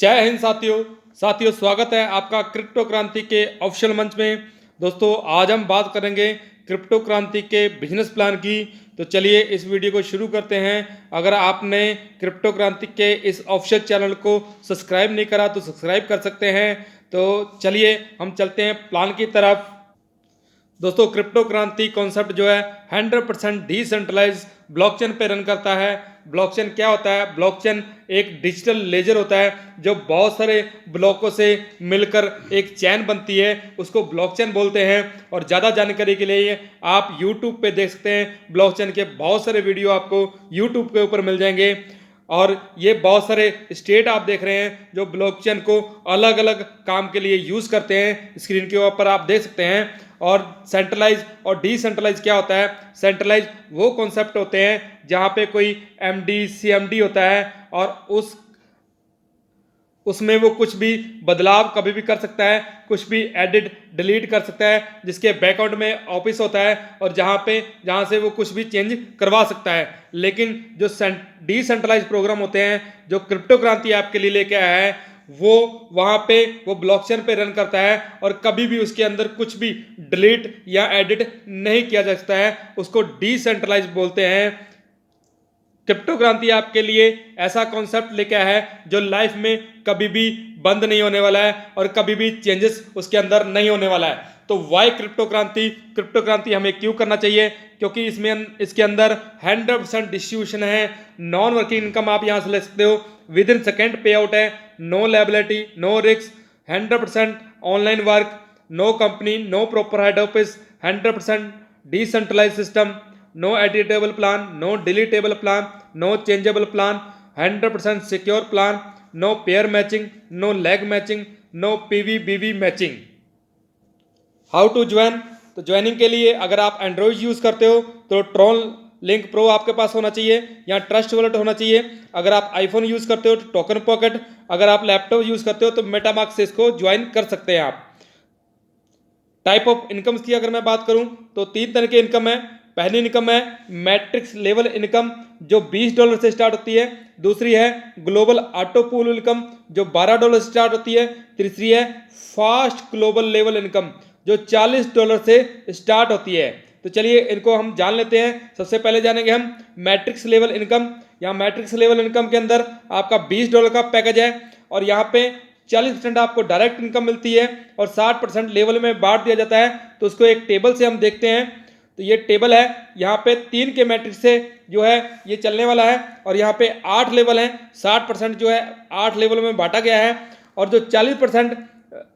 जय हिंद साथियों स्वागत है आपका क्रिप्टो क्रांति के ऑफिशियल मंच में। दोस्तों आज हम बात करेंगे क्रिप्टो क्रांति के बिजनेस प्लान की। तो चलिए इस वीडियो को शुरू करते हैं। अगर आपने क्रिप्टो क्रांति के इस ऑफिशियल चैनल को सब्सक्राइब नहीं करा तो सब्सक्राइब कर सकते हैं। तो चलिए हम चलते हैं प्लान की तरफ। दोस्तों क्रिप्टो क्रांति कॉन्सेप्ट जो है 100% डिसेंट्रलाइज ब्लॉकचेन पे रन करता है। ब्लॉकचेन क्या होता है? ब्लॉकचेन एक डिजिटल लेजर होता है जो बहुत सारे ब्लॉकों से मिलकर एक चैन बनती है, उसको ब्लॉकचेन बोलते हैं। और ज़्यादा जानकारी के लिए आप YouTube पे देख सकते हैं। ब्लॉकचेन के बहुत सारे वीडियो आपको YouTube के ऊपर मिल जाएंगे। और ये बहुत सारे स्टेट आप देख रहे हैं जो ब्लॉकचेन को अलग अलग काम के लिए यूज़ करते हैं। स्क्रीन के ऊपर आप देख सकते हैं। और सेंट्रलाइज और डिसेंट्रलाइज क्या होता है? सेंट्रलाइज वो कॉन्सेप्ट होते हैं जहाँ पे कोई एमडी सीएमडी होता है और उसमें वो कुछ भी बदलाव कभी भी कर सकता है, कुछ भी एडिट डिलीट कर सकता है, जिसके बैकआउट में ऑफिस होता है और जहाँ से वो कुछ भी चेंज करवा सकता है। लेकिन जो डिसेंट्रलाइज प्रोग्राम होते हैं जो क्रिप्टो क्रांति ऐप के लिए लेके आया है, वो वहाँ पे वो ब्लॉकचेन पे रन करता है और कभी भी उसके अंदर कुछ भी डिलीट या एडिट नहीं किया जा सकता है। उसको डिसेंट्रलाइज बोलते हैं। क्रिप्टो क्रांति आपके लिए ऐसा कॉन्सेप्ट लेके आया है जो लाइफ में कभी भी बंद नहीं होने वाला है और कभी भी चेंजेस उसके अंदर नहीं होने वाला है। तो वाई क्रिप्टो क्रांति हमें क्यों करना चाहिए? क्योंकि इसके अंदर 100% डिस्ट्रीब्यूशन है। नॉन वर्किंग इनकम आप यहाँ से ले सकते हो, within second pay out है, no liability, no risk, 100% online work, no company, no proper head office, 100% decentralize system, no editable plan, no deletable plan, no changeable plan, 100% secure plan, no pair matching, no leg matching, no PV matching. How to join? तो joining के लिए अगर आप Android use करते हो तो Tron link pro आपके पास होना चाहिए या ट्रस्ट वॉलेट होना चाहिए। अगर आप आईफोन यूज़ करते हो तो टोकन पॉकेट, अगर आप लैपटॉप यूज़ करते हो तो मेटामास्क से इसको ज्वाइन कर सकते हैं आप। टाइप ऑफ इनकम्स की अगर मैं बात करूं तो 3 तरह की इनकम है। पहली इनकम है मैट्रिक्स लेवल इनकम जो $20 से स्टार्ट होती है। दूसरी है ग्लोबल ऑटो पूल इनकम जो $12 से स्टार्ट होती है। तीसरी है फास्ट ग्लोबल लेवल इनकम जो $40 से स्टार्ट होती है। तो चलिए इनको हम जान लेते हैं। सबसे पहले जानेंगे हम मैट्रिक्स लेवल इनकम। यहाँ मैट्रिक्स लेवल इनकम के अंदर आपका $20 का पैकेज है और यहाँ पे 40% आपको डायरेक्ट इनकम मिलती है और 60% लेवल में बांट दिया जाता है। तो उसको एक टेबल से हम देखते हैं। तो ये टेबल है, यहाँ पे 3 के मैट्रिक्स से जो है ये चलने वाला है और यहाँ पे 8 लेवल हैं। 60% जो है 8 लेवल में बांटा गया है और जो 40%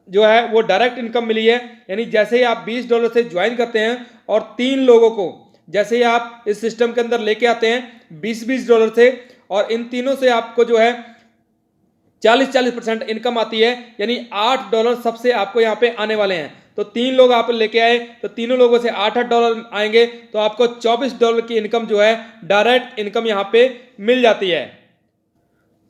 जो है वो डायरेक्ट इनकम मिली है। यानी जैसे ही आप $20 से ज्वाइन करते हैं और 3 लोगों को जैसे ही आप इस सिस्टम के अंदर लेके आते हैं $20 से, और इन तीनों से आपको जो है 40% इनकम आती है। यानी $8 सबसे आपको यहाँ पे आने वाले हैं। तो 3 लोग आप लेके आए तो तीनों लोगों से $8 आएंगे तो आपको $24 की इनकम जो है डायरेक्ट इनकम यहाँ पे मिल जाती है।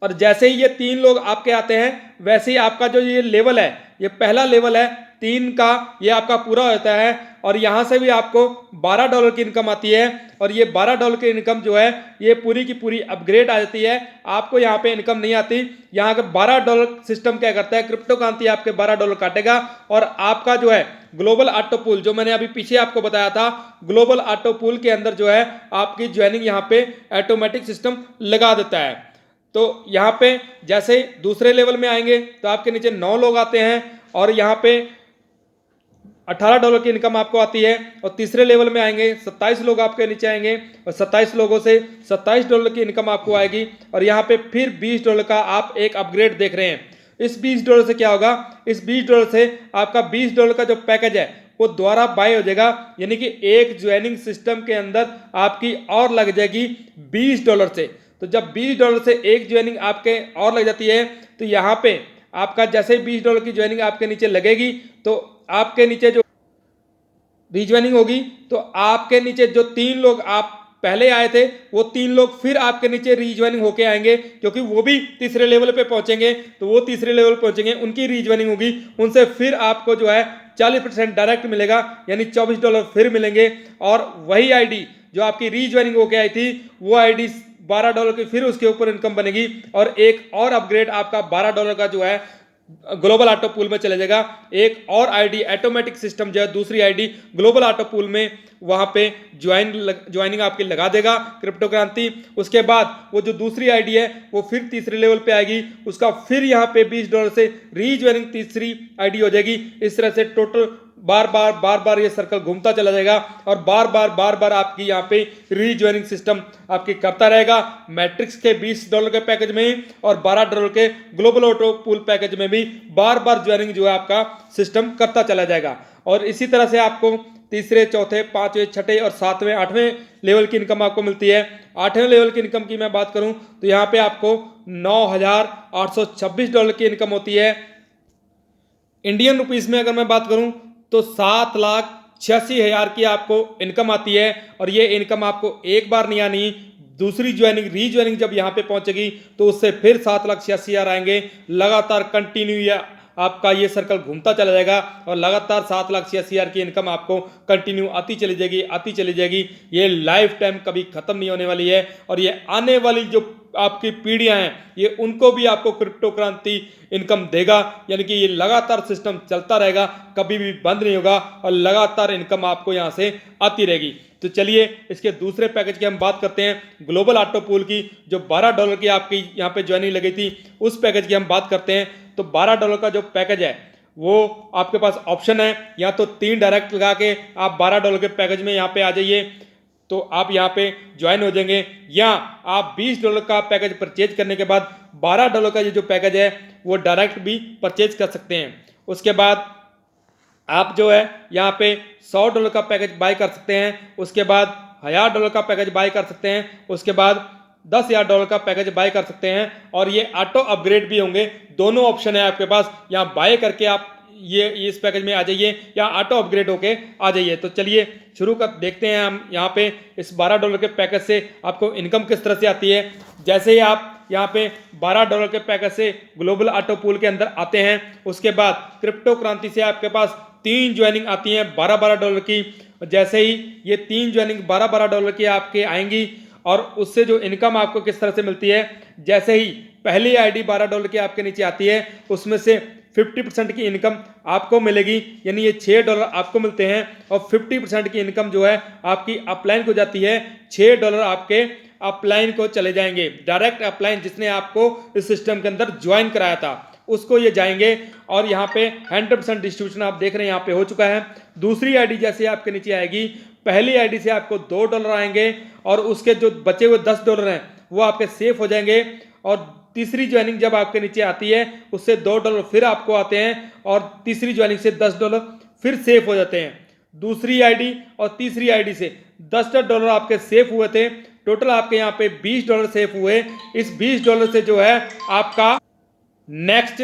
और जैसे ही ये 3 लोग आपके आते हैं वैसे ही आपका जो ये लेवल है, ये पहला लेवल है 3 का, ये आपका पूरा होता है और यहाँ से भी आपको $12 की इनकम आती है। और ये $12 की इनकम जो है ये पूरी की पूरी अपग्रेड आ जाती है। आपको यहाँ पे इनकम नहीं आती। यहाँ का $12 सिस्टम क्या करता है, क्रिप्टो क्रांति आपके $12 काटेगा और आपका जो है ग्लोबल ऑटो पूल जो मैंने अभी पीछे आपको बताया था, ग्लोबल ऑटो पूल के अंदर जो है आपकी ज्वाइनिंग यहाँ पे ऑटोमेटिक सिस्टम लगा देता है। तो यहाँ पे जैसे दूसरे लेवल में आएंगे तो आपके नीचे 9 लोग आते हैं और यहाँ पे $18 की इनकम आपको आती है। और तीसरे लेवल में आएंगे 27 लोग आपके नीचे आएंगे और 27 लोगों से $27 की इनकम आपको आएगी। और यहाँ पे फिर $20 का आप एक अपग्रेड देख रहे हैं। इस $20 से क्या होगा? इस $20 से आपका $20 का जो पैकेज है वो दोबारा बाय हो जाएगा। यानी कि एक ज्वाइनिंग सिस्टम के अंदर आपकी और लग जाएगी $20 से। तो जब $20 से एक ज्वाइनिंग आपके और लग जाती है तो यहाँ पे आपका जैसे $20 की ज्वाइनिंग आपके नीचे लगेगी तो आपके नीचे जो रीज्वाइनिंग होगी तो आपके नीचे जो 3 लोग आप पहले आए थे वो 3 लोग फिर आपके नीचे रीज्वाइनिंग होके आएंगे, क्योंकि वो भी तीसरे लेवल पे पहुंचेंगे। तो वो तीसरे लेवल पहुंचेंगे, उनकी रीज्वाइनिंग होगी, उनसे फिर आपको जो है 40% डायरेक्ट मिलेगा, यानी $24 फिर मिलेंगे। और वही आईडी जो आपकी रीज्वाइनिंग होके आई थी वो आईडी $12 की फिर उसके ऊपर इनकम बनेगी और एक और अपग्रेड आपका $12 का जो है ग्लोबल ऑटो पूल में चले जाएगा। एक और आईडी ऑटोमेटिक सिस्टम जो है दूसरी आईडी ग्लोबल ऑटो पूल में वहां पे ज्वाइनिंग आपकी लगा देगा क्रिप्टो क्रांति। उसके बाद वो जो दूसरी आईडी है वो फिर तीसरे लेवल पे आएगी, उसका फिर यहाँ पे $20 से रीज्वाइनिंग तीसरी आईडी हो जाएगी। इस तरह से टोटल बार बार ये सर्कल घूमता चला जाएगा और बार बार आपकी यहाँ पे रीज्वाइनिंग सिस्टम आपकी करता रहेगा। मैट्रिक्स के $20 के पैकेज में और $12 के ग्लोबल ऑटो पूल पैकेज में भी बार ज्वाइनिंग जो है आपका सिस्टम करता चला जाएगा। और इसी तरह से आपको तीसरे, चौथे, पांचवें, छठे और सातवें, आठवें लेवल की इनकम आपको मिलती है। आठवें लेवल की इनकम की मैं बात करूं तो यहाँ पे आपको $9,826 की इनकम होती है। इंडियन रुपीस में अगर मैं बात करूं तो 7,86,000 की आपको इनकम आती है। और ये इनकम आपको एक बार नहीं आनी, दूसरी रीज्वाइनिंग जब यहाँ पे पहुंचेगी तो उससे फिर 7,86,000 आएंगे। लगातार कंटिन्यू या आपका ये सर्कल घूमता चला जाएगा और लगातार 7,86,000 की इनकम आपको कंटिन्यू आती चली जाएगी। ये लाइफ टाइम कभी खत्म नहीं होने वाली है और ये आने वाली जो आपकी पीढ़ियां हैं ये उनको भी आपको क्रिप्टो क्रांति इनकम देगा। यानी कि ये लगातार सिस्टम चलता रहेगा, कभी भी बंद नहीं होगा और लगातार इनकम आपको यहाँ से आती रहेगी। तो चलिए इसके दूसरे पैकेज की हम बात करते हैं, ग्लोबल ऑटो पूल की जो $12 की आपकी यहाँ पे ज्वाइनिंग लगी थी उस पैकेज की हम बात करते हैं। तो $12 का जो पैकेज है वो आपके पास ऑप्शन है, या तो 3 डायरेक्ट लगा के आप $12 के पैकेज में यहाँ पे आ जाइए तो आप यहाँ पे ज्वाइन हो जाएंगे, या आप $20 का पैकेज परचेज करने के बाद $12 का ये जो पैकेज है वो डायरेक्ट भी परचेज कर सकते हैं। उसके बाद आप जो है यहाँ पे $100 का पैकेज बाय कर सकते हैं, उसके बाद $1,000 का पैकेज बाय कर सकते हैं, उसके बाद $10,000 का पैकेज बाय कर सकते हैं और ये ऑटो अपग्रेड भी होंगे। दोनों ऑप्शन है आपके पास, यहाँ बाय करके आप ये इस पैकेज में आ जाइए या ऑटो अपग्रेड होके आ जाइए। तो चलिए शुरू कर देखते हैं हम यहाँ पे इस $12 के पैकेज से आपको इनकम किस तरह से आती है। जैसे ही आप यहाँ पे $12 के पैकेज से ग्लोबल ऑटो पूल के अंदर आते हैं उसके बाद क्रिप्टो क्रांति से आपके पास 3 ज्वाइनिंग आती हैं $12 की। जैसे ही ये 3 ज्वाइनिंग $12 की आपके आएंगी और उससे जो इनकम आपको किस तरह से मिलती है, जैसे ही पहली आईडी $12 की आपके नीचे आती है उसमें से 50% की इनकम आपको मिलेगी, यानी ये $6 आपको मिलते हैं और 50% की इनकम जो है आपकी अपलाइन को जाती है। $6 आपके अपलाइन को चले जाएंगे, डायरेक्ट अपलाइन जिसने आपको इस सिस्टम के अंदर ज्वाइन कराया था उसको ये जाएंगे। और यहाँ पे 100% डिस्ट्रीब्यूशन आप देख रहे हैं यहाँ पे हो चुका है। दूसरी आईडी जैसे आपके नीचे आएगी, पहली आईडी से आपको $2 आएंगे और उसके जो बचे हुए $10 हैं वो आपके सेफ हो जाएंगे। और तीसरी ज्वाइनिंग जब आपके नीचे आती है उससे $2 फिर आपको आते हैं और तीसरी ज्वाइनिंग से $10 फिर सेफ हो जाते हैं। दूसरी आईडी और तीसरी आईडी से $10 आपके सेफ हुए थे, टोटल आपके यहाँ पे $20 सेफ हुए। इस $20 से जो है आपका नेक्स्ट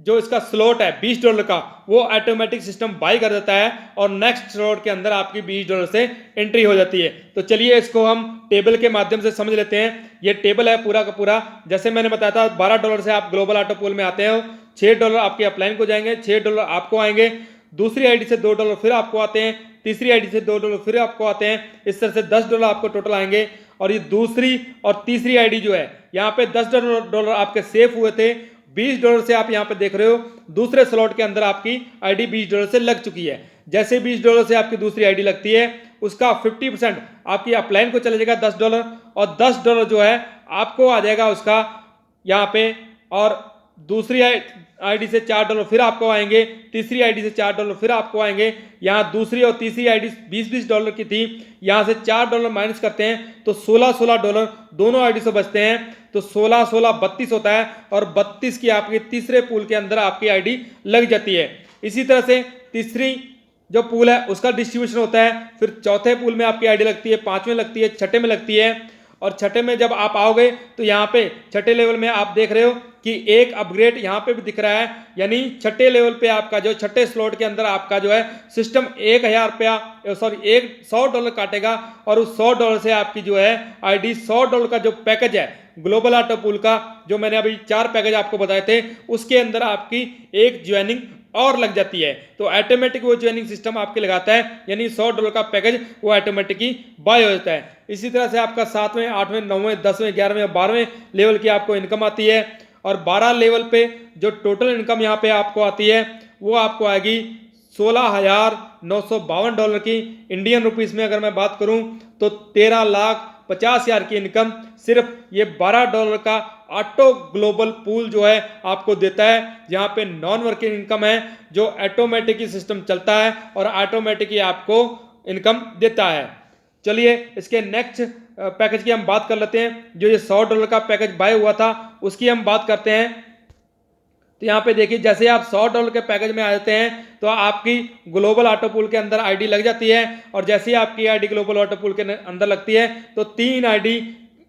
जो इसका स्लॉट है $20 का वो ऑटोमेटिक सिस्टम बाय कर देता है और नेक्स्ट स्लॉट के अंदर आपकी $20 से एंट्री हो जाती है। तो चलिए इसको हम टेबल के माध्यम से समझ लेते हैं। ये टेबल है पूरा का पूरा, जैसे मैंने बताया था $12 से आप ग्लोबल ऑटो पूल में आते हो, $6 आपके अपलाइन को जाएंगे, $6 आपको आएंगे, दूसरी आईडी से $2 फिर आपको आते हैं, तीसरी आईडी से $2 फिर आपको आते हैं। इस तरह से $10 आपको टोटल आएंगे। और ये दूसरी और तीसरी आईडी जो है यहाँ पे $10 आपके सेफ हुए थे, $20 से आप यहाँ पे देख रहे हो दूसरे स्लॉट के अंदर आपकी आईडी $20 से लग चुकी है। जैसे $20 से आपकी दूसरी आईडी लगती है उसका 50% आपकी अपलाइन को चले जाएगा $10 और $10 जो है आपको आ जाएगा उसका यहाँ पे। और दूसरी आईडी से $4 फिर आपको आएंगे, तीसरी आईडी से $4 फिर आपको आएंगे। यहाँ दूसरी और तीसरी आईडी $20 की थी, यहाँ से $4 माइनस करते हैं तो $16 दोनों आईडी से बचते हैं। तो 16 32 होता है और 32 की आपकी तीसरे पूल के अंदर आपकी आईडी लग जाती है। इसी तरह से तीसरी जो पूल है उसका डिस्ट्रीब्यूशन होता है, फिर चौथे पूल में आपकी आईडी लगती है, पांचवें लगती है, छठे में लगती है। और छठे में जब आप आओगे तो यहाँ पे छठे लेवल में आप देख रहे हो कि एक अपग्रेड यहाँ पे भी दिख रहा है, यानी छठे लेवल पे आपका जो छठे स्लॉट के अंदर आपका जो है सिस्टम $1,000 काटेगा और उस $100 से आपकी जो है आईडी $100 का जो पैकेज है ग्लोबल ऑटो पूल का, जो मैंने अभी 4 पैकेज आपको बताए थे, उसके अंदर आपकी एक ज्वाइनिंग और लग जाती है। तो ऑटोमेटिक वो ज्वाइनिंग सिस्टम आपके लगाता है, यानी $100 का पैकेज वो ऑटोमेटिक ही बाय हो जाता है। इसी तरह से आपका 7वें, 8वें, 9वें, 10वें, 11वें और 12वें लेवल की आपको इनकम आती है। और 12 लेवल पे जो टोटल इनकम यहाँ पे आपको आती है वो आपको आएगी $16,952 की। इंडियन रुपीस में अगर मैं बात करूं तो 13,50,000 की इनकम सिर्फ ये $12 का ऑटो ग्लोबल पूल जो है आपको देता है। यहाँ पे नॉन वर्किंग इनकम है जो ऑटोमेटिक ही सिस्टम चलता है और ऑटोमेटिक ही आपको इनकम देता है। चलिए इसके नेक्स्ट पैकेज की हम बात कर लेते हैं। जो ये $100 का पैकेज बाय हुआ था उसकी हम बात करते हैं। तो यहाँ पे देखिए जैसे आप $100 के पैकेज में आ जाते हैं तो आपकी ग्लोबल ऑटो पूल के अंदर आईडी लग जाती है। और जैसे ही आपकी आईडी ग्लोबल ऑटो पूल के अंदर लगती है तो 3 आईडी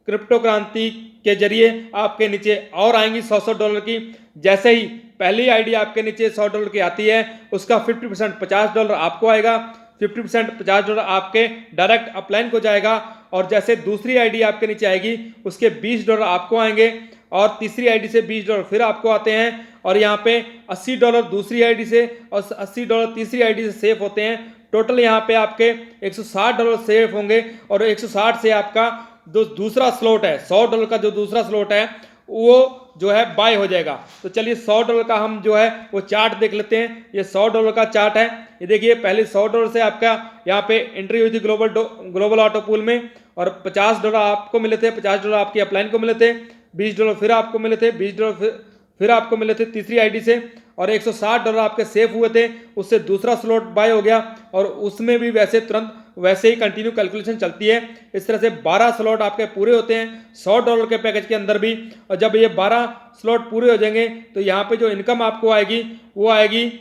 क्रिप्टो क्रांति के जरिए आपके नीचे और आएंगी $100 की। जैसे ही पहली आईडी आपके नीचे $100 की आती है उसका 50% $50 आपको आएगा, 50% $50 आपके डायरेक्ट अपलाइन को जाएगा। और जैसे दूसरी आईडी आपके नीचे आएगी उसके $20 आपको आएंगे और तीसरी आईडी से $20 फिर आपको आते हैं। और यहाँ पे $80 दूसरी आईडी से और $80 तीसरी आईडी से सेफ होते हैं। टोटल यहाँ पे आपके $160 सेफ होंगे और 160 से आपका जो दूसरा स्लॉट है $100 का जो दूसरा स्लॉट है वो जो है बाय हो जाएगा। तो चलिए $100 का हम जो है वो चार्ट देख लेते हैं। ये $100 का चार्ट है। ये देखिए पहले $100 से आपका यहाँ पे एंट्री हुई थी ग्लोबल ऑटो पूल में और $50 आपको मिले थे, $50 आपकी अपलाइन को मिले थे, $20 फिर आपको मिले थे, $20 फिर आपको मिले थे तीसरी आईडी से और $160 आपके सेफ हुए थे। उससे दूसरा स्लॉट बाय हो गया और उसमें भी वैसे ही कंटिन्यू कैलकुलेशन चलती है। इस तरह से 12 स्लॉट आपके पूरे होते हैं $100 के पैकेज के अंदर भी। और जब ये 12 स्लॉट पूरे हो जाएंगे तो यहाँ पे जो इनकम आपको आएगी वो आएगी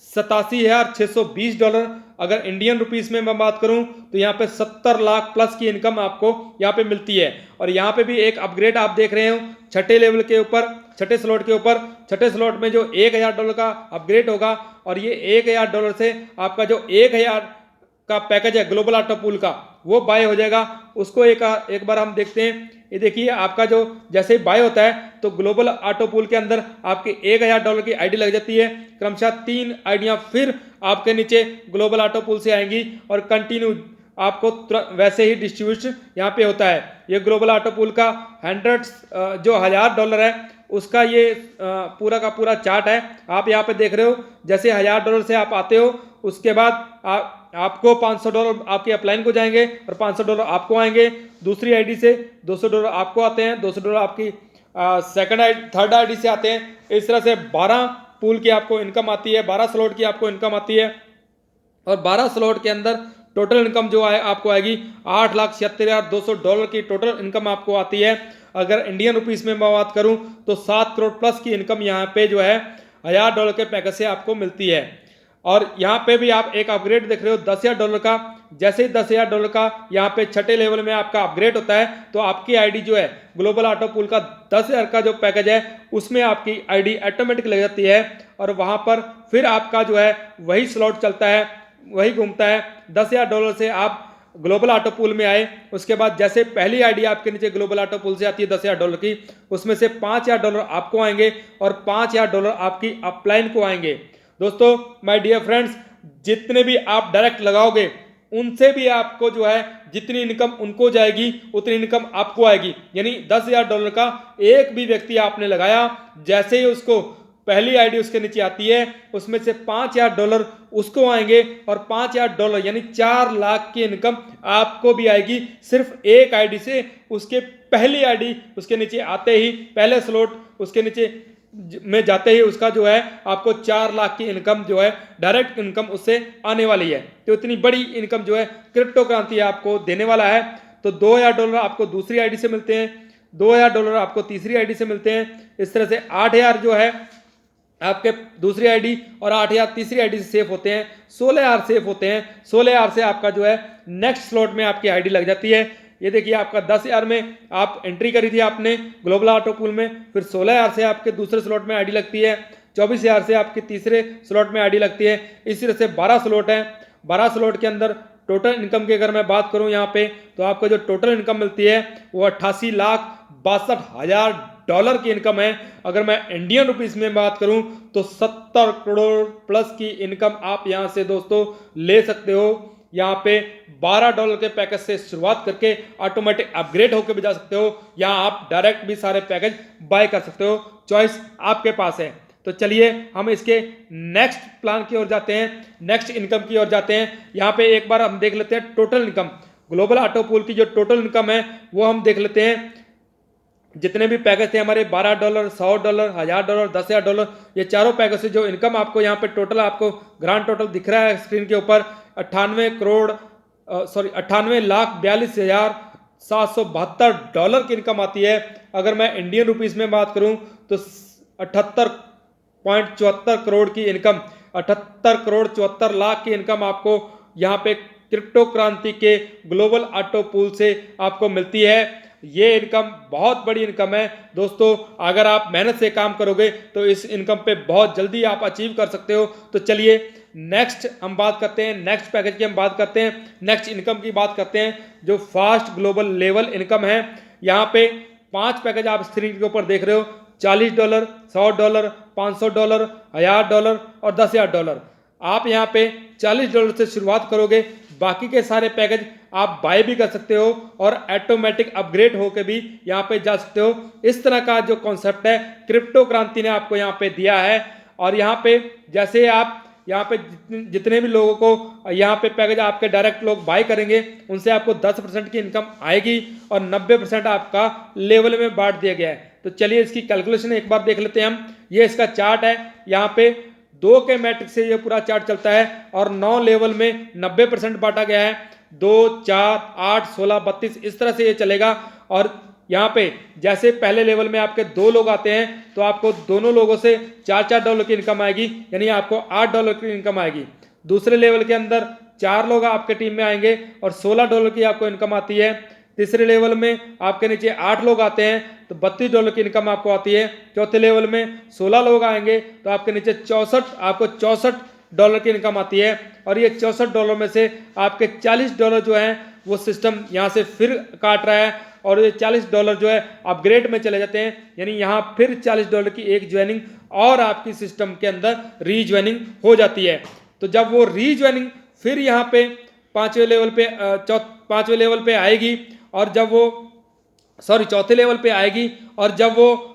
$87,620। अगर इंडियन रुपीस में मैं बात करूं तो यहाँ पे 70 लाख प्लस की इनकम आपको यहाँ पे मिलती है। और यहाँ पे भी एक अपग्रेड आप देख रहे हो छठे लेवल के ऊपर, छठे स्लॉट के ऊपर, छठे स्लॉट में जो $1,000 का अपग्रेड होगा और ये $1,000 से आपका जो 1,000 का पैकेज है ग्लोबल ऑटो पूल का वो बाय हो जाएगा। उसको एक बार हम देखते हैं। ये देखिए आपका जो जैसे ही बाय होता है तो ग्लोबल ऑटो पूल के अंदर आपके $1,000 की आईडी लग जाती है। क्रमशः 3 आईडियां फिर आपके नीचे ग्लोबल ऑटो पूल से आएंगी और कंटिन्यू आपको वैसे ही डिस्ट्रीब्यूशन यहाँ पे होता है। ये ग्लोबल ऑटो पूल का जो $1,000 है उसका ये पूरा का पूरा चार्ट है। आप यहाँ पे देख रहे हो जैसे $1,000 से आप आते हो उसके बाद आपको $500 आपके अपलाइन को जाएंगे और $500 आपको आएंगे। दूसरी आईडी से $200 आपको आते हैं, $200 आपकी थर्ड आईडी से आते हैं। इस तरह से 12 पूल की आपको इनकम आती है, 12 स्लॉट की आपको इनकम आती है। और 12 स्लॉट के अंदर टोटल इनकम जो है आपको आएगी $8,76,200 की टोटल इनकम आपको आती है। अगर इंडियन रुपीस में मैं बात करूं तो 7 करोड़ प्लस की इनकम यहाँ पे जो है $1,000 के पैकेज से आपको मिलती है। और यहाँ पे भी आप एक अपग्रेड देख रहे हो $10,000 का। जैसे ही $10,000 का यहाँ पे छठे लेवल में आपका अपग्रेड होता है तो आपकी आईडी जो है ग्लोबल ऑटो पूल का 10,000 का जो पैकेज है उसमें आपकी आईडी ऑटोमेटिक लग जाती है और वहाँ पर फिर आपका जो है वही स्लॉट चलता है, वही घूमता है। $10,000 से आप ग्लोबल ऑटो पूल में आए, उसके बाद जैसे पहली आईडी आपके नीचे ग्लोबल ऑटो पूल से आती है $10,000 की, उसमें से $5,000 आपको आएंगे और $5,000 आपकी अपलाइन को आएंगे। दोस्तों माय डियर फ्रेंड्स, जितने भी आप डायरेक्ट लगाओगे उनसे भी आपको जो है जितनी इनकम उनको जाएगी उतनी इनकम आपको आएगी। यानी $10,000 का एक भी व्यक्ति आपने लगाया, जैसे ही उसको पहली आईडी उसके नीचे आती है उसमें से $5,000 उसको आएंगे और $5,000 यानी 4 लाख की इनकम आपको भी आएगी सिर्फ एक आईडी से। उसके पहली आईडी उसके नीचे आते ही, पहले स्लॉट उसके नीचे में जाते ही उसका जो है आपको 4 लाख की इनकम जो है डायरेक्ट इनकम उससे आने वाली है। तो इतनी बड़ी इनकम जो है क्रिप्टो क्रांति आपको देने वाला है। तो $2,000 आपको दूसरी आईडी से मिलते हैं, $2,000 आपको तीसरी आईडी से मिलते हैं। इस तरह से 8,000 जो है आपके दूसरी आईडी और 8,000 तीसरी आईडी से सेफ होते हैं, 16,000 सेफ होते हैं। 16,000 से आपका जो है नेक्स्ट स्लॉट में आपकी आईडी लग जाती है। ये देखिए आपका 10,000 में आप एंट्री करी थी आपने ग्लोबल ऑटो पूल में, फिर 16,000 से आपके दूसरे स्लॉट में आईडी लगती है, 24,000 से आपके तीसरे स्लॉट में आईडी लगती है। इस तरह से 12 स्लॉट है। 12 स्लॉट के अंदर टोटल इनकम की अगर मैं बात करूं यहाँ पे तो आपको जो टोटल इनकम मिलती है वो $88,62,000 डॉलर की इनकम है। अगर मैं इंडियन रुपीस में बात करूं तो 70 करोड़ प्लस की इनकम आप यहां से दोस्तों ले सकते हो। यहाँ पे $12 के पैकेज से शुरुआत करके ऑटोमेटिक अपग्रेड होकर भी जा सकते हो, या आप डायरेक्ट भी सारे पैकेज बाय कर सकते हो, चॉइस आपके पास है। तो चलिए हम इसके नेक्स्ट प्लान की ओर जाते हैं, नेक्स्ट इनकम की ओर जाते हैं। यहाँ पे एक बार हम देख लेते हैं total income, global auto pool की जो टोटल इनकम है वो हम देख लेते हैं। जितने भी पैकेज थे हमारे $12, $100, $1000, $10,000, ये चारों पैकेज से जो इनकम आपको यहाँ पे टोटल आपको ग्रांड टोटल दिख रहा है स्क्रीन के ऊपर 98,42,772 डॉलर की इनकम आती है। अगर मैं इंडियन रुपीस में बात करूं तो 78.74 करोड़ की इनकम, 78 करोड़ 74 लाख की इनकम आपको यहाँ पे क्रिप्टो क्रांति के ग्लोबल ऑटो पूल से आपको मिलती है। ये इनकम बहुत बड़ी इनकम है दोस्तों, अगर आप मेहनत से काम करोगे तो इस इनकम पे बहुत जल्दी आप अचीव कर सकते हो। तो चलिए नेक्स्ट हम बात करते हैं, नेक्स्ट पैकेज की हम बात करते हैं, नेक्स्ट इनकम की बात करते हैं जो फास्ट ग्लोबल लेवल इनकम है। यहाँ पे 5 पैकेज आप स्क्रीन के ऊपर देख रहे हो, $40, $100, $500, $1000 और $10,000। आप यहाँ पे $40 से शुरुआत करोगे, बाकी के सारे पैकेज आप बाय भी कर सकते हो और ऑटोमेटिक अपग्रेड होकर भी यहाँ पे जा सकते हो। इस तरह का जो कॉन्सेप्ट है क्रिप्टो क्रांति ने आपको यहाँ पे दिया है। और यहाँ पे जैसे आप यहाँ पे जितने भी लोगों को यहाँ पे पैकेज आपके डायरेक्ट लोग बाय करेंगे उनसे आपको 10% की इनकम आएगी और 90% आपका लेवल में बांट दिया गया है। तो चलिए इसकी कैलकुलेशन एक बार देख लेते हैं हम। ये इसका चार्ट है, यहाँ पे 2 के मैट्रिक्स से ये पूरा चार्ट चलता है और 9 लेवल में 90% बांटा गया है। 2, 4, 8, 16, 32 इस तरह से ये चलेगा। और यहाँ पे जैसे पहले लेवल में आपके 2 लोग आते हैं तो आपको दोनों लोगों से $4 की इनकम आएगी, यानी आपको $8 की इनकम आएगी। दूसरे लेवल के अंदर 4 लोग आपके टीम में आएंगे और $16 की आपको इनकम आती है। तीसरे लेवल में आपके नीचे 8 लोग आते हैं तो $32 की इनकम आपको आती है। चौथे लेवल में 16 लोग आएंगे तो आपके नीचे $64 की इनकम आती है। और ये $64 में से आपके $40 जो है वो सिस्टम यहाँ से फिर काट रहा है और ये $40 जो है अपग्रेड में चले जाते हैं, यानी यहाँ फिर $40 की एक ज्वाइनिंग और आपकी सिस्टम के अंदर रीज्वाइनिंग हो जाती है। तो जब वो रीज्वाइनिंग फिर यहाँ पे 5वें लेवल पे आएगी और जब वो चौथे लेवल पे आएगी और जब वो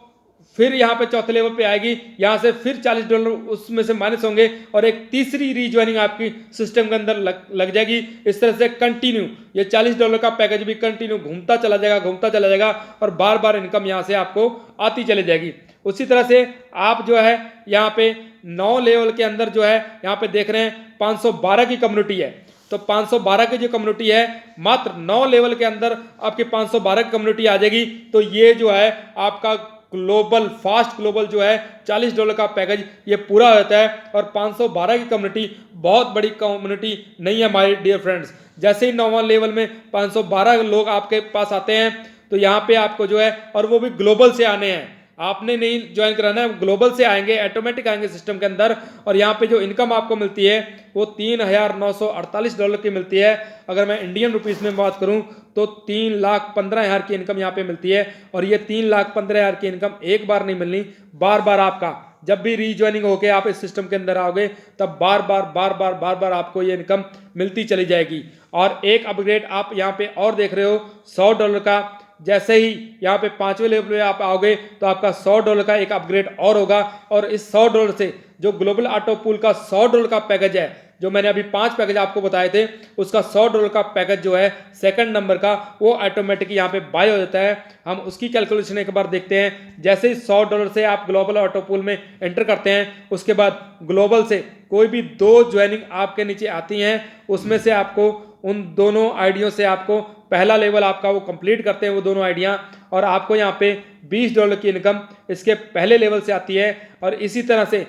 फिर यहाँ पे चौथे लेवल पे आएगी, यहाँ से फिर $40 उसमें से माइनस होंगे और एक तीसरी रीज्वाइनिंग आपकी सिस्टम के अंदर लग जाएगी। इस तरह से कंटिन्यू ये $40 का पैकेज भी कंटिन्यू घूमता चला जाएगा और बार बार इनकम यहाँ से आपको आती चली जाएगी। उसी तरह से आप जो है यहाँ पे 9 लेवल के अंदर जो है यहाँ पे देख रहे हैं 512 की कम्युनिटी है। तो 512 की जो कम्युनिटी है मात्र 9 लेवल के अंदर आपकी 512 की कम्युनिटी आ जाएगी। तो ये जो है आपका ग्लोबल फास्ट ग्लोबल जो है $40 का पैकेज ये पूरा होता है। और 512 की कम्युनिटी बहुत बड़ी कम्युनिटी नहीं है हमारे डियर फ्रेंड्स। जैसे ही 9वां लेवल में 512 लोग आपके पास आते हैं तो यहाँ पे आपको जो है, और वो भी ग्लोबल से आने हैं, आपने नहीं ज्वाइन कराना है, ग्लोबल से आएंगे, ऑटोमेटिक आएंगे सिस्टम के अंदर। और यहाँ पे जो इनकम आपको मिलती है वो $3,948 की मिलती है। अगर मैं इंडियन रुपीस में बात करूँ तो 3,15,000 की इनकम यहाँ पे मिलती है। और ये 3,15,000 की इनकम एक बार नहीं मिलनी, बार बार आपका जब भी रीज्वाइनिंग होके आप इस सिस्टम के अंदर आओगे तब बार बार आपको ये इनकम मिलती चली जाएगी। और एक अपग्रेड आप यहाँ पे और देख रहे हो $100 का। जैसे ही यहाँ पे 5वें लेवल पे आप आओगे तो आपका $100 का एक अपग्रेड और होगा। और इस $100 से जो ग्लोबल ऑटो पूल का $100 का पैकेज है, जो मैंने अभी 5 पैकेज आपको बताए थे, उसका $100 का पैकेज जो है सेकंड नंबर का, वो ऑटोमेटिक यहाँ पे बाय हो जाता है। हम उसकी कैलकुलेशन एक बार देखते हैं। जैसे ही $100 से आप ग्लोबल ऑटो पूल में एंटर करते हैं, उसके बाद ग्लोबल से कोई भी 2 ज्वाइनिंग आपके नीचे आती हैं, उसमें से आपको उन दोनों आईडियों से आपको पहला लेवल आपका वो कंप्लीट करते हैं वो दोनों आईडियाँ, और आपको यहाँ पे $20 की इनकम इसके पहले लेवल से आती है। और इसी तरह से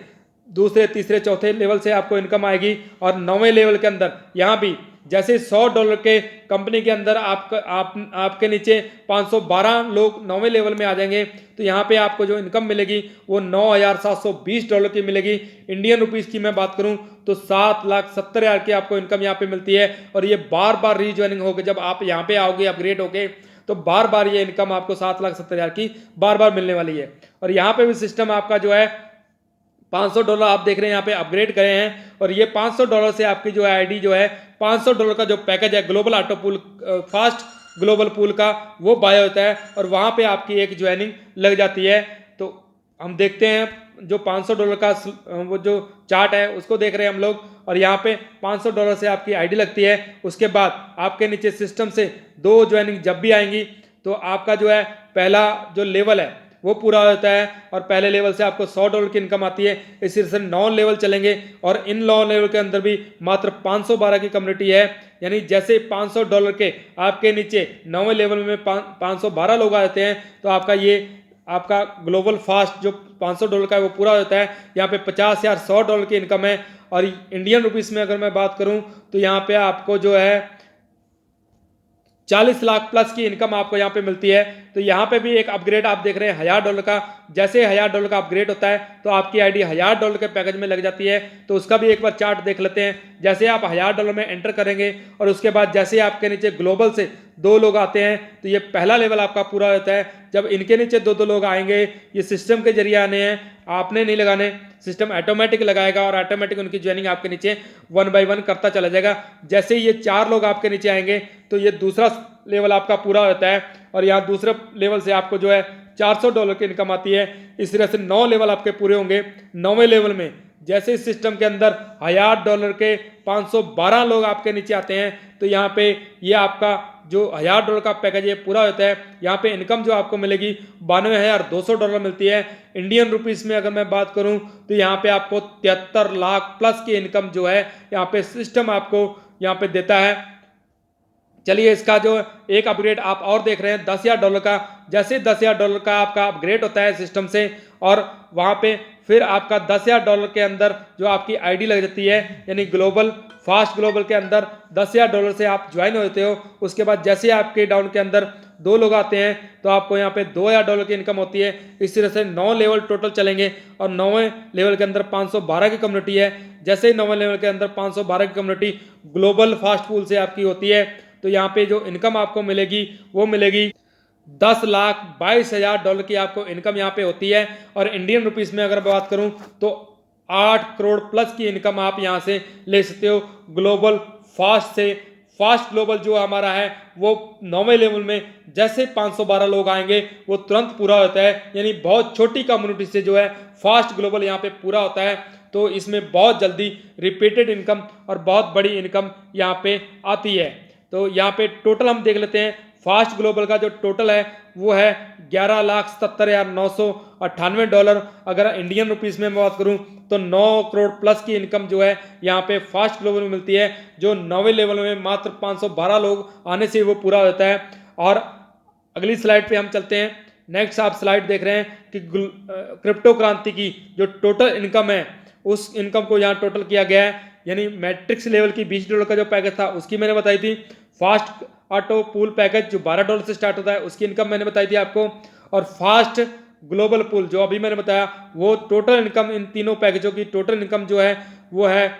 दूसरे, तीसरे, चौथे लेवल से आपको इनकम आएगी। और 9वें लेवल के अंदर यहाँ भी जैसे $100 के कंपनी के अंदर आपके नीचे 512 लोग 9वें लेवल में आ जाएंगे तो यहाँ पे आपको जो इनकम मिलेगी वो $9,720 की मिलेगी। इंडियन रुपीस की मैं बात करूँ तो 7,70,000 की आपको इनकम यहाँ पे मिलती है। और ये बार बार रीज्वाइनिंग होकर जब आप यहाँ पे आओगे अपग्रेड होके तो बार बार ये इनकम आपको 7,70,000 की बार बार मिलने वाली है। और यहाँ पे भी सिस्टम आपका जो है $500 आप देख रहे हैं यहाँ पे अपग्रेड करे हैं, और ये $500 से आपकी जो है आईडी जो है $500 का जो पैकेज है global auto pool fast global pool का वो बाय होता है, और वहाँ पे आपकी एक ज्वाइनिंग लग जाती है। तो हम देखते हैं जो $500 का वो जो चार्ट है उसको देख रहे हैं हम लोग, और यहाँ पे $500 से आपकी आईडी लगती है। उसके बाद आपके नीचे सिस्टम से 2 ज्वाइनिंग जब भी आएंगी तो आपका जो है पहला जो लेवल है वो पूरा होता है, और पहले लेवल से आपको $100 की इनकम आती है। इसी तरह से 9 लेवल चलेंगे, और इन 9 लेवल के अंदर भी मात्र 512 की कम्युनिटी है। यानी जैसे $500 के आपके नीचे 9वें लेवल में 512 लोग आते हैं, तो आपका ग्लोबल फास्ट जो $500 का है वो पूरा होता है। यहाँ पे $50,000 $100 की इनकम है। और इंडियन रुपीस में अगर मैं बात करूँ तो यहाँ पे आपको जो है 40 लाख प्लस की इनकम आपको यहाँ पे मिलती है। तो यहाँ पे भी एक अपग्रेड आप देख रहे हैं $1,000 का। जैसे $1,000 का अपग्रेड होता है तो आपकी आईडी $1,000 के पैकेज में लग जाती है। तो उसका भी एक बार चार्ट देख लेते हैं। जैसे आप $1,000 में एंटर करेंगे, और उसके बाद जैसे आपके नीचे ग्लोबल से 2 लोग आते हैं, तो ये पहला लेवल आपका पूरा होता है। जब इनके नीचे 2 लोग आएंगे, ये सिस्टम के जरिए आने हैं, आपने नहीं लगाने, सिस्टम ऑटोमेटिक लगाएगा, और ऑटोमेटिक उनकी ज्वाइनिंग आपके नीचे 1 बाय 1 करता चला जाएगा। जैसे ही ये 4 लोग आपके नीचे आएंगे तो ये दूसरा लेवल आपका पूरा होता है, और यहाँ दूसरे लेवल से आपको जो है $400 की इनकम आती है। इस तरह से 9 लेवल आपके पूरे होंगे। 9वें लेवल में जैसे इस सिस्टम के अंदर $1,000 के 512 लोग आपके नीचे आते हैं, तो यहाँ पे ये आपका जो $1,000 का पैकेज है पूरा होता है। यहाँ पे इनकम जो आपको मिलेगी $92,200 मिलती है। इंडियन रुपीस में अगर मैं बात करूँ तो यहाँ पे आपको 73 लाख प्लस की इनकम जो है यहाँ पे सिस्टम आपको यहाँ पे देता है। चलिए, इसका जो एक अपग्रेड आप और देख रहे हैं $10,000 का। जैसे $10,000 का आपका अपग्रेड होता है सिस्टम से, और वहाँ पे फिर आपका $10,000 के अंदर जो आपकी आईडी लग जाती है, यानी ग्लोबल फास्ट ग्लोबल के अंदर $10,000 से आप ज्वाइन होते हो। उसके बाद जैसे आपके डाउन के अंदर 2 लोग आते हैं तो आपको यहाँ पे $2,000 की इनकम होती है। इस तरह से 9 लेवल टोटल चलेंगे, और 9वें लेवल के अंदर 512 की कम्युनिटी है। जैसे ही 9वें लेवल के अंदर 512 की कम्युनिटी ग्लोबल फास्ट पूल से आपकी होती है, तो यहाँ पे जो इनकम आपको मिलेगी वो मिलेगी $10,22,000 की आपको इनकम यहाँ पे होती है। और इंडियन रुपीस में अगर बात करूँ तो 8 करोड़ प्लस की इनकम आप यहाँ से ले सकते हो ग्लोबल फास्ट से। फास्ट ग्लोबल जो हमारा है वो 9वें लेवल में जैसे 512 लोग आएंगे वो तुरंत पूरा होता है, यानी बहुत छोटी कम्युनिटी से जो है फास्ट ग्लोबल यहाँ पे पूरा होता है। तो इसमें बहुत जल्दी रिपीटेड इनकम और बहुत बड़ी इनकम यहाँ पे आती है। तो यहाँ पे टोटल हम देख लेते हैं। फास्ट ग्लोबल का जो टोटल है वो है $11,77,998। अगर इंडियन रुपीस में बात करूं तो 9 करोड़ प्लस की इनकम जो है यहाँ पे फास्ट ग्लोबल में मिलती है, जो 9वें लेवल में मात्र 512 लोग आने से वो पूरा होता है। और अगली स्लाइड पे हम चलते हैं। नेक्स्ट आप स्लाइड देख रहे हैं कि क्रिप्टो क्रांति की जो टोटल इनकम है उस इनकम को यहाँ टोटल किया गया है, यानी मैट्रिक्स लेवल की $20 का जो पैकेज था उसकी मैंने बताई थी। फास्ट ऑटो पूल पैकेज जो $12 से स्टार्ट होता है उसकी इनकम मैंने बताई थी आपको, और फास्ट ग्लोबल पूल जो अभी मैंने बताया वो टोटल इनकम, इन तीनों पैकेजों की टोटल इनकम जो है वो है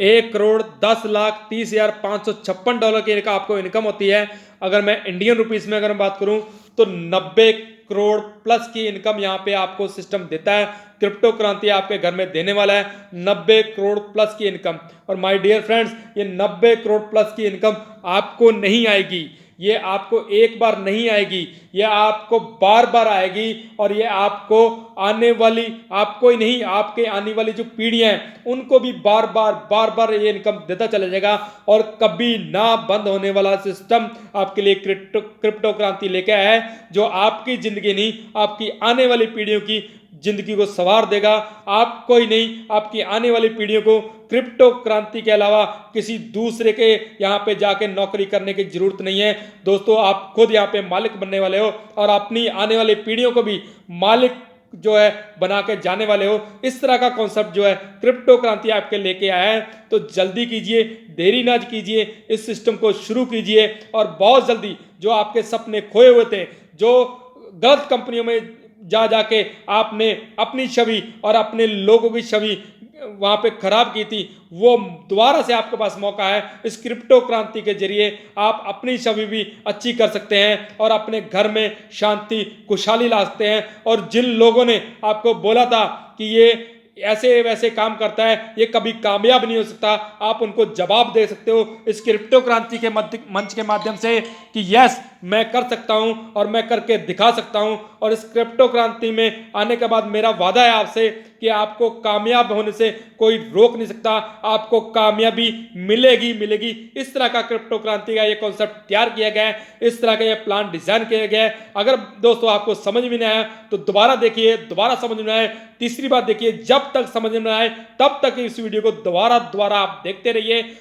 $1,30,556 की आपको इनकम होती है। अगर मैं इंडियन रुपीस में अगर बात करूं तो 90 करोड़ प्लस की इनकम यहाँ पे आपको सिस्टम देता है। क्रिप्टो क्रांति आपके घर में देने वाला है 90 करोड़ प्लस की इनकम। और माय डियर फ्रेंड्स, ये 90 करोड़ प्लस की इनकम आपको नहीं आएगी, ये आपको एक बार नहीं आएगी, ये आपको बार बार आएगी। और ये आपको आने वाली, आपको ही नहीं आपके आने वाली जो पीढ़ियां हैं उनको भी बार बार ये इनकम देता चला जाएगा। और कभी ना बंद होने वाला सिस्टम आपके लिए क्रिप्टो क्रांति लेके आया है, जो आपकी जिंदगी नहीं आपकी आने वाली पीढ़ियों की जिंदगी को संवार देगा। आपको ही नहीं आपकी आने वाली पीढ़ियों को क्रिप्टो क्रांति के अलावा किसी दूसरे के यहाँ पे जाके नौकरी करने की जरूरत नहीं है। दोस्तों, आप खुद यहाँ पे मालिक बनने वाले हो और अपनी आने वाली पीढ़ियों को भी मालिक जो है बना के जाने वाले हो। इस तरह का कॉन्सेप्ट जो है क्रिप्टो क्रांति आपके लेके आया है। तो जल्दी कीजिए, देरी ना कीजिए, इस सिस्टम को शुरू कीजिए और बहुत जल्दी जो आपके सपने खोए हुए थे, जो गलत कंपनियों में जा जाके आपने अपनी छवि और अपने लोगों की छवि वहाँ पे खराब की थी, वो दोबारा से आपके पास मौका है। इस क्रिप्टो क्रांति के जरिए आप अपनी छवि भी अच्छी कर सकते हैं और अपने घर में शांति खुशहाली ला सकते हैं। और जिन लोगों ने आपको बोला था कि ये ऐसे वैसे काम करता है, ये कभी कामयाब नहीं हो सकता, आप उनको जवाब दे सकते हो इस क्रिप्टो क्रांति के मंच के माध्यम से कि यस, मैं कर सकता हूं और मैं करके दिखा सकता हूं। और इस क्रिप्टो क्रांति में आने के बाद मेरा वादा है आपसे कि आपको कामयाब होने से कोई रोक नहीं सकता, आपको कामयाबी मिलेगी मिलेगी। इस तरह का क्रिप्टो क्रांति का ये कॉन्सेप्ट तैयार किया गया है, इस तरह का ये प्लान डिजाइन किया गया है। अगर दोस्तों आपको समझ में नहीं आया तो दोबारा देखिए, दोबारा समझ में आए, तीसरी बार देखिए, जब तक समझ में आए तब तक इस वीडियो को दोबारा दोबारा आप देखते रहिए।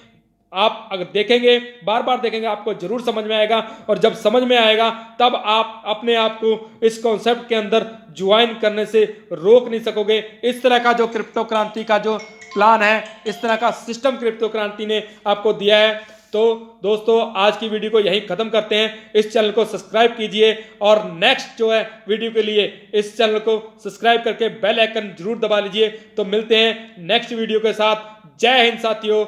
आप अगर देखेंगे, बार बार देखेंगे, आपको जरूर समझ में आएगा। और जब समझ में आएगा तब आप अपने आप को इस कॉन्सेप्ट के अंदर ज्वाइन करने से रोक नहीं सकोगे। इस तरह का जो क्रिप्टो क्रांति का जो प्लान है, इस तरह का सिस्टम क्रिप्टो क्रांति ने आपको दिया है। तो दोस्तों आज की वीडियो को यहीं खत्म करते हैं। इस चैनल को सब्सक्राइब कीजिए और नेक्स्ट जो है वीडियो के लिए इस चैनल को सब्सक्राइब करके बेल आइकन जरूर दबा लीजिए। तो मिलते हैं नेक्स्ट वीडियो के साथ। जय हिंद साथियों,